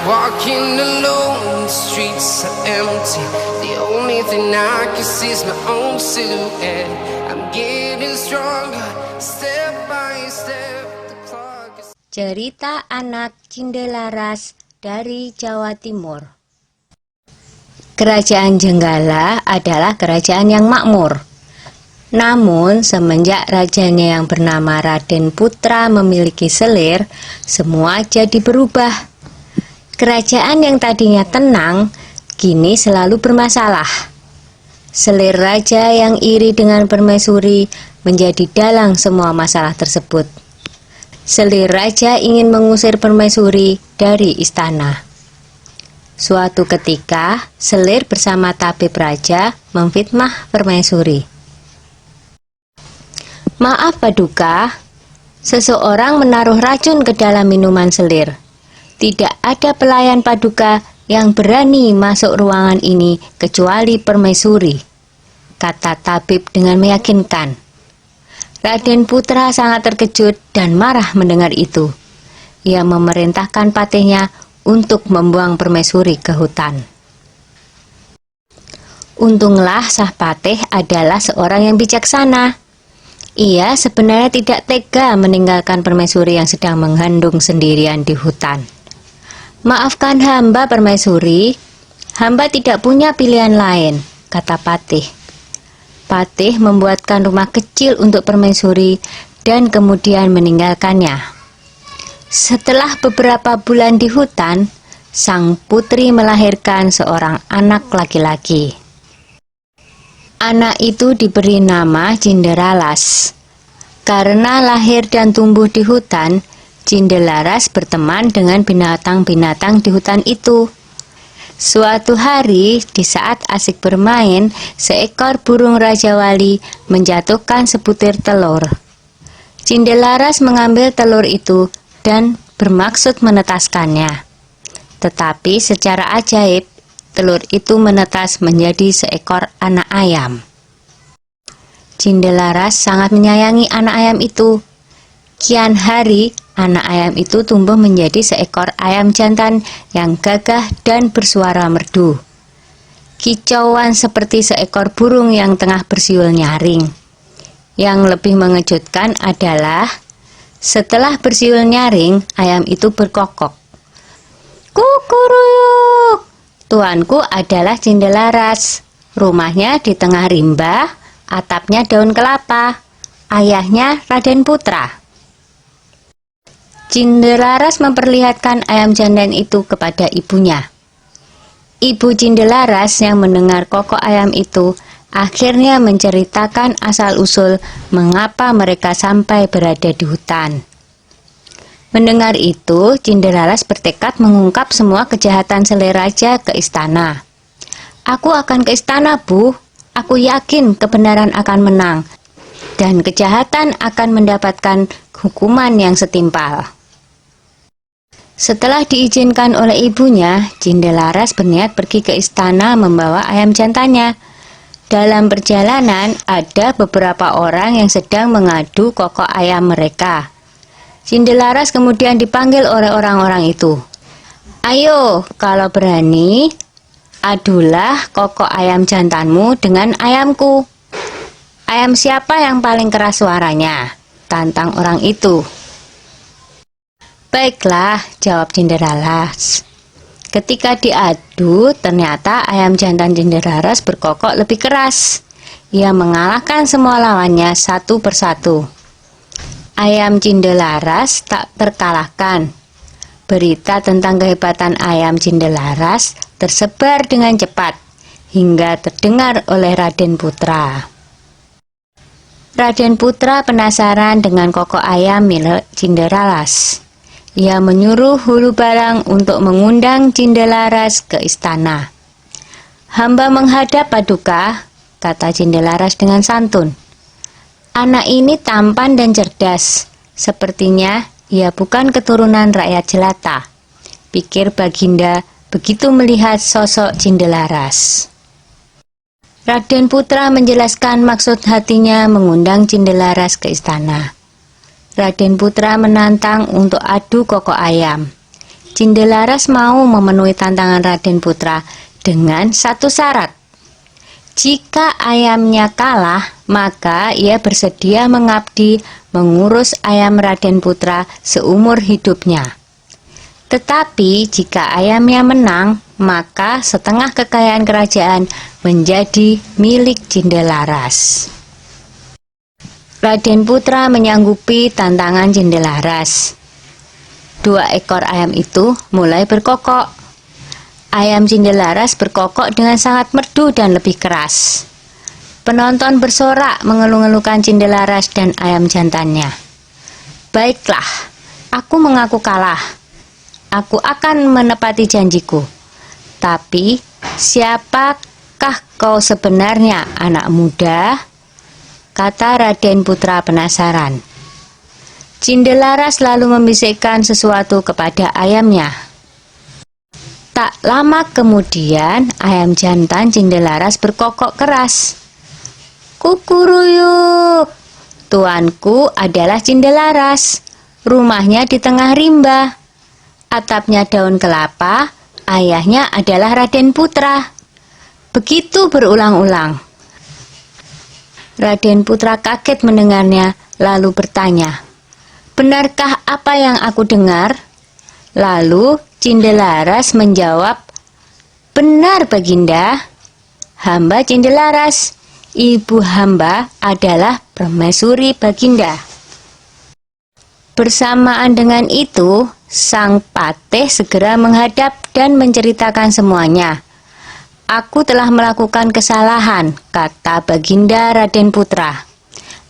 walking alone, the streets are empty. The only thing I can see is my own silhouette. I'm getting stronger, step by step. The clock is... Cerita anak Cindelaras dari Jawa Timur. Kerajaan Jenggala adalah kerajaan yang makmur. Namun, semenjak rajanya yang bernama Raden Putra memiliki selir, semua jadi berubah. Kerajaan yang tadinya tenang, kini selalu bermasalah. Selir raja yang iri dengan permaisuri menjadi dalang semua masalah tersebut. Selir raja ingin mengusir permaisuri dari istana. Suatu ketika, selir bersama tabib raja memfitnah permaisuri. Maaf Paduka, seseorang menaruh racun ke dalam minuman selir. Tidak ada pelayan Paduka yang berani masuk ruangan ini kecuali permaisuri, kata tabib dengan meyakinkan. Raden Putra sangat terkejut dan marah mendengar itu. Ia memerintahkan patihnya untuk membuang permaisuri ke hutan. Untunglah Sang Patih adalah seorang yang bijaksana. Ia sebenarnya tidak tega meninggalkan permaisuri yang sedang mengandung sendirian di hutan. Maafkan hamba permaisuri, hamba tidak punya pilihan lain, kata Patih. Patih membuatkan rumah kecil untuk permaisuri dan kemudian meninggalkannya. Setelah beberapa bulan di hutan, sang putri melahirkan seorang anak laki-laki. Anak itu diberi nama Cinderalas. Karena lahir dan tumbuh di hutan, Cinderalas berteman dengan binatang-binatang di hutan itu. Suatu hari, di saat asik bermain, seekor burung Raja Wali menjatuhkan sebutir telur. Cinderalas mengambil telur itu dan bermaksud menetaskannya. Tetapi secara ajaib, telur itu menetas menjadi seekor anak ayam. Cinderalas sangat menyayangi anak ayam itu. Kian hari, anak ayam itu tumbuh menjadi seekor ayam jantan yang gagah dan bersuara merdu. Kicauan seperti seekor burung yang tengah bersiul nyaring. Yang lebih mengejutkan adalah, setelah bersiul nyaring, ayam itu berkokok. Kukuruyuk! Tuanku adalah Cinderalas. Rumahnya di tengah rimba, atapnya daun kelapa. Ayahnya Raden Putra. Cinderalas memperlihatkan ayam jantan itu kepada ibunya. Ibu Cinderalas yang mendengar kokok ayam itu akhirnya menceritakan asal-usul mengapa mereka sampai berada di hutan. Mendengar itu, Cinderalas bertekad mengungkap semua kejahatan selir raja ke istana. Aku akan ke istana, Bu. Aku yakin kebenaran akan menang, dan kejahatan akan mendapatkan hukuman yang setimpal. Setelah diizinkan oleh ibunya, Cinderalas berniat pergi ke istana membawa ayam jantannya. Dalam perjalanan, ada beberapa orang yang sedang mengadu kokok ayam mereka. Cinderalas kemudian dipanggil oleh orang-orang itu. Ayo, kalau berani, adulah kokok ayam jantanmu dengan ayamku. Ayam siapa yang paling keras suaranya? Tantang orang itu. Baiklah, jawab Cinderalas. Ketika diadu, ternyata ayam jantan Cinderalas berkokok lebih keras. Ia mengalahkan semua lawannya satu persatu. Ayam Cinderalas tak terkalahkan. Berita tentang kehebatan ayam Cinderalas tersebar dengan cepat hingga terdengar oleh Raden Putra. Raden Putra penasaran dengan kokok ayam milik Cinderalas. Ia menyuruh Hulu Balang untuk mengundang Cinderalas ke istana. Hamba menghadap Paduka, kata Cinderalas dengan santun. Anak ini tampan dan cerdas. Sepertinya ia bukan keturunan rakyat jelata, pikir Baginda begitu melihat sosok Cinderalas. Raden Putra menjelaskan maksud hatinya mengundang Cinderalas ke istana. Raden Putra menantang untuk adu kokok ayam. Cindelaras mau memenuhi tantangan Raden Putra dengan satu syarat. Jika ayamnya kalah, maka ia bersedia mengabdi mengurus ayam Raden Putra seumur hidupnya. Tetapi jika ayamnya menang, maka setengah kekayaan kerajaan menjadi milik Cindelaras. Raden Putra menyanggupi tantangan Cindelaras. 2 ekor ayam itu mulai berkokok. Ayam Cindelaras berkokok dengan sangat merdu dan lebih keras. Penonton bersorak mengeluh-ngeluhkan Cindelaras dan ayam jantannya. Baiklah, aku mengaku kalah. Aku akan menepati janjiku. Tapi, siapakah kau sebenarnya, anak muda? Kata Raden Putra penasaran. Cindelaras lalu membisikkan sesuatu kepada ayamnya. Tak lama kemudian, ayam jantan Cindelaras berkokok keras. Kukuruyuk, tuanku adalah Cindelaras. Rumahnya di tengah rimba. Atapnya daun kelapa, ayahnya adalah Raden Putra. Begitu berulang-ulang. Raden Putra kaget mendengarnya, lalu bertanya, benarkah apa yang aku dengar? Lalu Cindelaras menjawab, benar Baginda. Hamba Cindelaras, ibu hamba adalah permaisuri Baginda. Bersamaan dengan itu, sang patih segera menghadap dan menceritakan semuanya. Aku telah melakukan kesalahan, kata Baginda Raden Putra.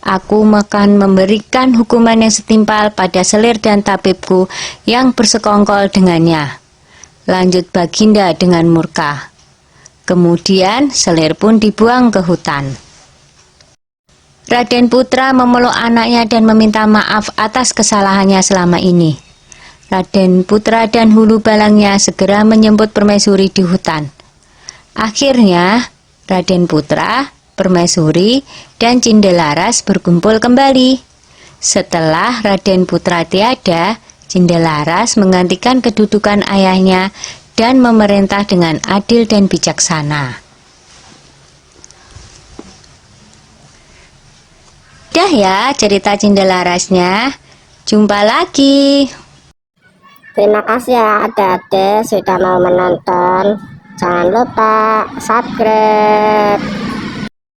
Aku akan memberikan hukuman yang setimpal pada selir dan tabibku yang bersekongkol dengannya. Lanjut Baginda dengan murka. Kemudian selir pun dibuang ke hutan. Raden Putra memeluk anaknya dan meminta maaf atas kesalahannya selama ini. Raden Putra dan hulu balangnya segera menjemput permaisuri di hutan. Akhirnya Raden Putra, permaisuri, dan Cindelaras berkumpul kembali. Setelah Raden Putra tiada, Cindelaras menggantikan kedudukan ayahnya dan memerintah dengan adil dan bijaksana. Dah ya cerita Cindelarasnya. Jumpa lagi. Terima kasih ya adik-adik sudah mau menonton. Jangan lupa subscribe.